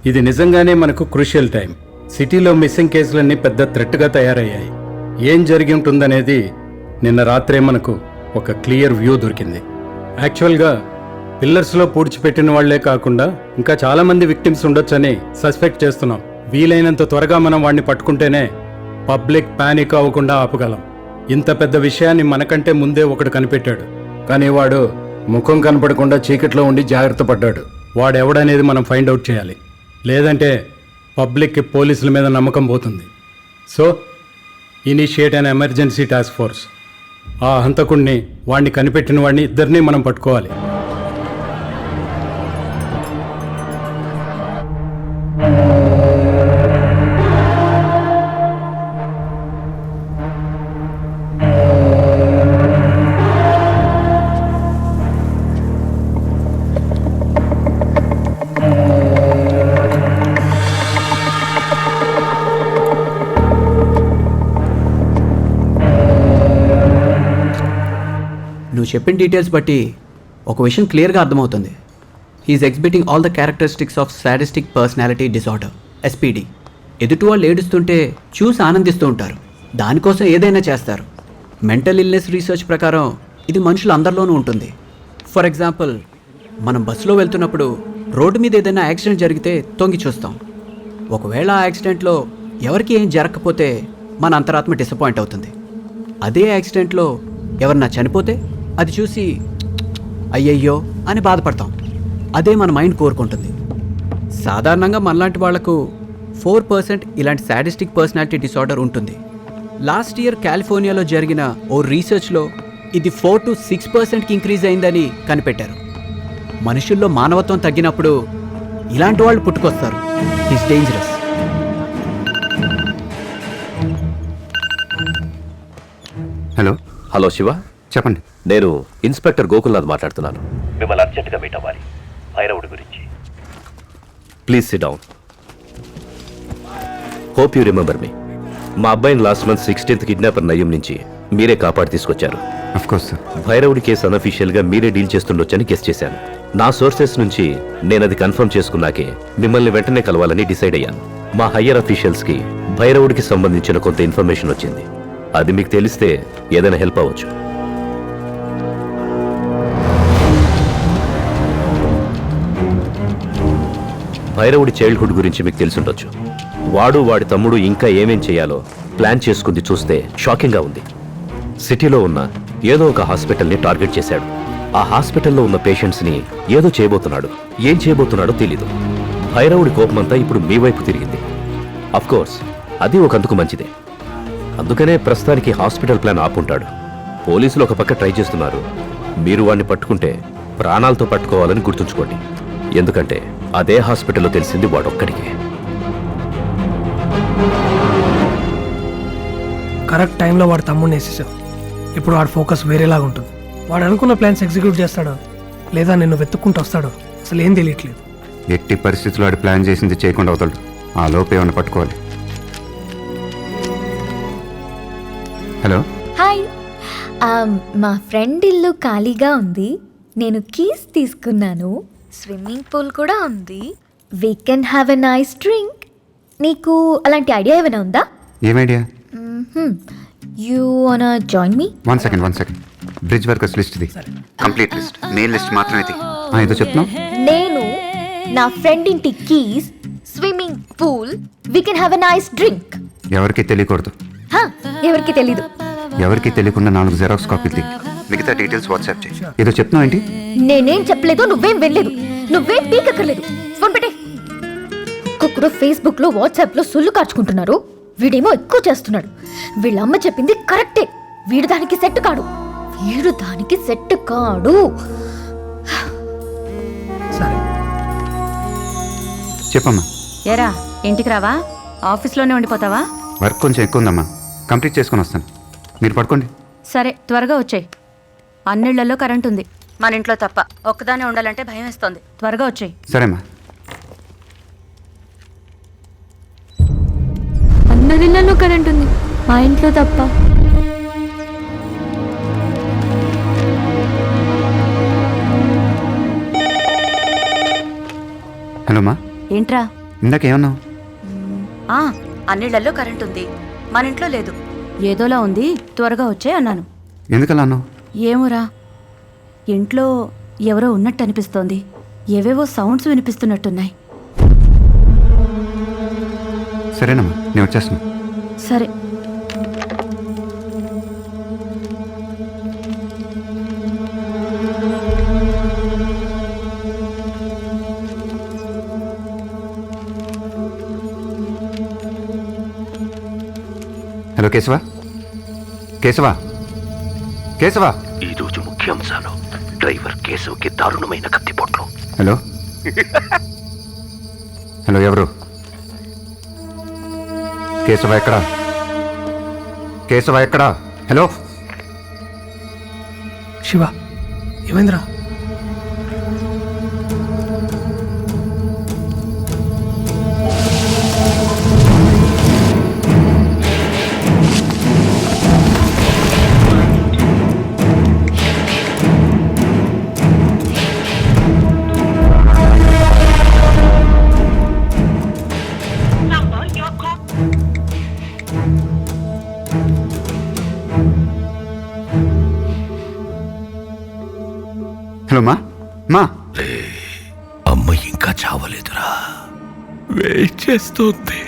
ఇది నిజంగానే మనకు క్రూషియల్ టైం. సిటీలో మిస్సింగ్ కేసులన్నీ పెద్ద థ్రెట్గా తయారయ్యాయి. ఏం జరిగి ఉంటుందనేది నిన్న రాత్రే మనకు ఒక క్లియర్ వ్యూ దొరికింది. యాక్చువల్గా పిల్లర్స్లో పూడ్చిపెట్టిన వాళ్లే కాకుండా ఇంకా చాలామంది విక్టిమ్స్ ఉండొచ్చని సస్పెక్ట్ చేస్తున్నాం. వీలైనంత త్వరగా మనం వాడిని పట్టుకుంటేనే పబ్లిక్ పానిక్ అవ్వకుండా ఆపగలం. ఇంత పెద్ద విషయాన్ని మనకంటే ముందే ఒకడు కనిపెట్టాడు, కానీ వాడు ముఖం కనపడకుండా చీకట్లో ఉండి జాగ్రత్త పడ్డాడు. వాడెవడనేది మనం ఫైండ్ అవుట్ చేయాలి, లేదంటే పబ్లిక్కి పోలీసుల మీద నమ్మకం పోతుంది. So initiate an emergency task force. ఆ హంతకుడిని, వాడిని కనిపెట్టిన వాడిని ఇద్దరినీ మనం పట్టుకోవాలి. నువ్వు చెప్పిన డీటెయిల్స్ బట్టి ఒక విషయం క్లియర్గా అర్థమవుతుంది. He is exhibiting all the characteristics of sadistic personality disorder, SPD. ఎదుటి వాళ్ళు ఏడుస్తుంటే చూసి ఆనందిస్తూ ఉంటారు, దానికోసం ఏదైనా చేస్తారు. మెంటల్ ఇల్నెస్ రీసెర్చ్ ప్రకారం ఇది మనుషులందరిలోనూ ఉంటుంది. ఫర్ ఎగ్జాంపుల్, మనం బస్సులో వెళ్తున్నప్పుడు రోడ్డు మీద ఏదైనా యాక్సిడెంట్ జరిగితే తొంగి చూస్తాం. ఒకవేళ ఆ యాక్సిడెంట్లో ఎవరికి ఏం జరగకపోతే మన అంతరాత్మ డిసప్పాయింట్ అవుతుంది. అదే యాక్సిడెంట్లో ఎవరన్నా చనిపోతే అది చూసి అయ్యయ్యో అని బాధపడతాం. అదే మన మైండ్ కోరుకుంటుంది. సాధారణంగా మనలాంటి వాళ్లకు 4% ఇలాంటి సాడిస్టిక్ పర్సనాలిటీ డిసార్డర్ ఉంటుంది. లాస్ట్ ఇయర్ కాలిఫోర్నియాలో జరిగిన ఓ రీసెర్చ్లో ఇది 4 to 6%కి ఇంక్రీజ్ అయిందని కనిపెట్టారు. మనుషుల్లో మానవత్వం తగ్గినప్పుడు ఇలాంటి వాళ్ళు పుట్టుకొస్తారు. It's dangerous. హలో శివ, చెప్పండి. నేను ఇన్స్పెక్టర్ గోకుల్నాథ్ మాట్లాడుతున్నాను. మిమ్మల్ని అర్జెంటుగా మీట్ అవ్వాలి, భైరవుడి గురించి. Please SIT down. Hope you remember me. మా అబ్బాయిని లాస్ట్ మంత్ 16th కిడ్నాపర్ నయ్యం నుంచి మీరే కాపాడి తీసుకొచ్చారు. Of course sir. భైరవుడి కేసు అనఫీషియల్గా మీరే డీల్ చేస్తుండొచ్చని గెస్ చేశాను. నా సోర్సెస్ నుంచి నేను అది కన్ఫర్మ్ చేసుకున్నాకే మిమ్మల్ని వెంటనే కలవాలని డిసైడ్ అయ్యాను. మా హయ్యర్ అఫీషియల్స్కి భైరవుడికి సంబంధించిన కొంత ఇన్ఫర్మేషన్ వచ్చింది. అది మీకు తెలిస్తే ఏదైనా హెల్ప్ అవ్వచ్చు. భైరవుడి చైల్డ్హుడ్ గురించి మీకు తెలిసుండొచ్చు. వాడు వాడి తమ్ముడు ఇంకా ఏమేం చేయాలో ప్లాన్ చేసుకుంది చూస్తే షాకింగ్గా ఉంది. సిటీలో ఉన్న ఏదో ఒక హాస్పిటల్ని టార్గెట్ చేశాడు. ఆ హాస్పిటల్లో ఉన్న పేషెంట్స్ని ఏదో చేయబోతున్నాడు. ఏం చేయబోతున్నాడో తెలీదు. భైరవుడి కోపమంతా ఇప్పుడు మీ వైపు తిరిగింది. అఫ్కోర్స్ అది ఒక అందుకు మంచిదే. అందుకనే ప్రస్తుతానికి హాస్పిటల్ ప్లాన్ ఆపుంటాడు. పోలీసులు ఒక పక్క ట్రై చేస్తున్నారు. మీరు వాడిని పట్టుకుంటే ప్రాణాలతో పట్టుకోవాలని గుర్తుంచుకోండి. ఎందుకంటే అదే హాస్పిటల్లో తెలిసింది వాడొక్కడికే. కరెక్ట్ టైంలో వాడు తమ్ముడిని వేసేసావు. ఇప్పుడు వాడి ఫోకస్ వేరేలాగా ఉంటుంది. వాడు అనుకున్న ప్లాన్స్ ఎగ్జిక్యూట్ చేస్తాడో లేదా నిన్ను వెతుక్కుంటూ వస్తాడో అసలు ఏం తెలియట్లేదు. ఎట్టి పరిస్థితుల్లో వాడు ప్లాన్ చేసింది చేయకుండా అవుతాడు. ఆ లోపు ఏమైనా పట్టుకోవాలి. హలో. హాయ్, మా ఫ్రెండ్ ఇల్లు ఖాళీగా ఉంది. నేను కీస్ తీసుకున్నాను. స్విమ్మింగ్ పూల్ కూడా ఉంది. We can have a nice drink. నీకు అలాంటి ఐడియా ఏమైనా ఉందా? ఏం ఐడియా? యూ వానా join me? One second. Bridge workers list ఇది. కంప్లీట్ లిస్ట్, మెయిన్ లిస్ట్ మాత్రమే ఇది. ఏదో చెప్తున్నావు? నేను నా ఫ్రెండ్ ఇంటి keys, swimming pool, we can have a nice drink. ఎవరికి తెలియకూడదు. ఎవరికి తెలీదు. ఎవరికి తెలియకుండా 4 జెరాక్స్ కాపీలు తీ. మిగతా డీటెయిల్స్ వాట్సాప్ చేయి. ఏదో చెప్తున్నావు ఏంటి? నేనేం చెప్పలేదు, నువ్వేం వెళ్ళలేదు, నువ్వేం పీకక్కర్లేదు. ఫోన్ పెట్టే. ఒక్కొక్కడు ఫేస్బుక్ లో, వాట్సాప్ లో సొల్లు కార్చుకుంటున్నారు. వీడేమో ఎక్కువ చేస్తున్నాడు. వీళ్ళమ్మ చెప్పింది కరెక్టే. వీడు దానికి సెట్ కాడు. సరే చెప్పమ్మా. ఏరా, ఇంటికి రావా? ఆఫీస్లోనే ఉండిపోతావా? వర్క్ కొంచెం ఎక్కువ ఉందమ్మా, కంప్లీట్ చేసుకొని వస్తాను. మీరు పడుకోండి. సరే, త్వరగా వచ్చేయి. అన్నిళ్లలో కరెంట్ ఉంది, మన ఇంట్లో తప్ప. ఒక్కదానే ఉండాలంటే భయం వేస్తోంది. త్వరగా వచ్చేయి. సరేమ్మా. అందరిళ్ళలో కరెంట్ ఉంది, మా ఇంట్లో తప్ప. హలో మా. ఏంట్రా, ఇందాకేమన్నావు? ఆ, అన్నిళ్లలో కరెంట్ ఉంది, మన ఇంట్లో లేదు. ఏదోలా ఉంది, త్వరగా వచ్చే అన్నాను. ఎందుకలా అన్నావు? ఏమోరా, ఇంట్లో ఎవరో ఉన్నట్టు అనిపిస్తోంది. ఏవేవో సౌండ్స్ వినిపిస్తున్నట్టున్నాయి. సరేనమ్మా, నేను వచ్చేస్తాను. సరే. హలో కేశవ, కేశవ, కేశవ. ఈరోజు ముఖ్యాంశాలు: డ్రైవర్ కేశవ్కి దారుణమైన కత్తిపోట్లు. హలో హలో, ఎవరు? కేశవ ఎక్కడా? కేశవ ఎక్కడా? హలో శివ, ఏమైందిరా? హలో మా మా అమ్మ ఇంకా చావలేదురా, వెయిట్ చేస్తోంది.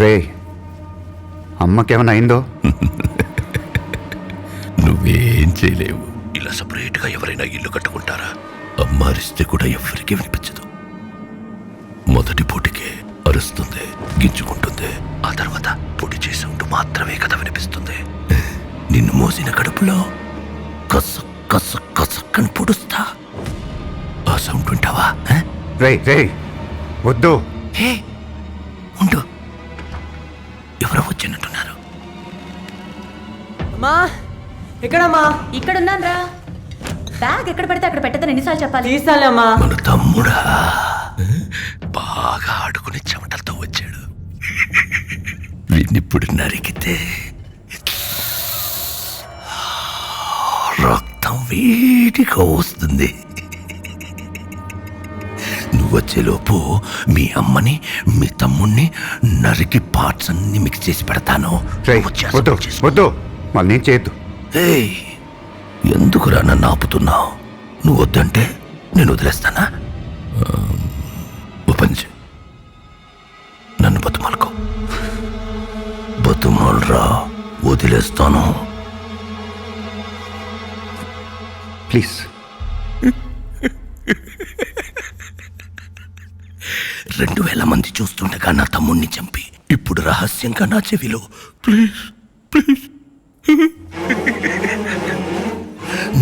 రే, అమ్మకేమైనా అయిందో? నువ్వేం చేయలేవు. ఇలా సపరేట్గా ఎవరైనా ఇల్లు కట్టుకుంటారా? అమ్మ అరిస్తే కూడా ఎవరికి వినిపించదు. మొదటి పూటికే అరుస్తుంది, గింజుకుంటుంది. ఆ తర్వాత పొడి చేసి ఉంటూ మాత్రమే కదా వినిపిస్తుంది. నిన్ను మోసిన కడుపులో కసు కసు కసక్కని పొడుస్తా. ఆ సౌండ్ వింటావా? రే రే, వద్దు. హే, ఉండు, ఎవరో వచ్చినట్టున్నారు. అమ్మా, ఎక్కడమ్మా? ఇక్కడున్నాన్రా. బ్యాగ్ ఎక్కడ పడితే అక్కడ పెట్టదని ఎన్నిసార్లు చెప్పాలి? తీసాలేమ్మా. మన తమ్ముడా బాగా ఆడుకుని చెమటలతో వచ్చాడు. వీడినిప్పుడు నరికితే రక్తం వేడిగా వస్తుంది. నువ్వు వచ్చేలోపు మీ అమ్మని మీ తమ్ముణ్ణి నరికి పార్ట్స్ అన్ని మిక్స్ చేసి పెడతాను. రే, వచ్చేస్తా, వద్దు వచ్చేస్తా. వద్దు, వాళ్ళు నేను చేయొద్దు. ఏయ్, ఎందుకురా నన్ను ఆపుతున్నావు? నువ్వు వద్దంటే నేను వదిలేస్తానా? ఓపెన్ చే, నన్ను బతుమాలుకో. బతుమాలరా, వదిలేస్తాను. ప్లీజ్. 2000 మంది చూస్తుండగా నా తమ్ముణ్ణి చంపి ఇప్పుడు రహస్యంగా నా చెవిలో ప్లీజ్ ప్లీజ్.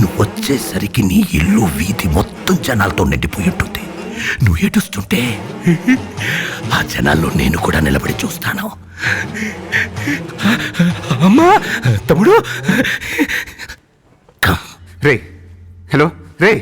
నువ్వు వచ్చేసరికి నీ ఇల్లు వీధి మొత్తం జనాలతో నిండిపోయి ఉంటుంది. నువ్వు ఏడుస్తుంటే ఆ జనాల్లో నేను కూడా నిలబడి చూస్తాను. అమ్మా, తమ్ముడు. కమ్. రే, హలో రే.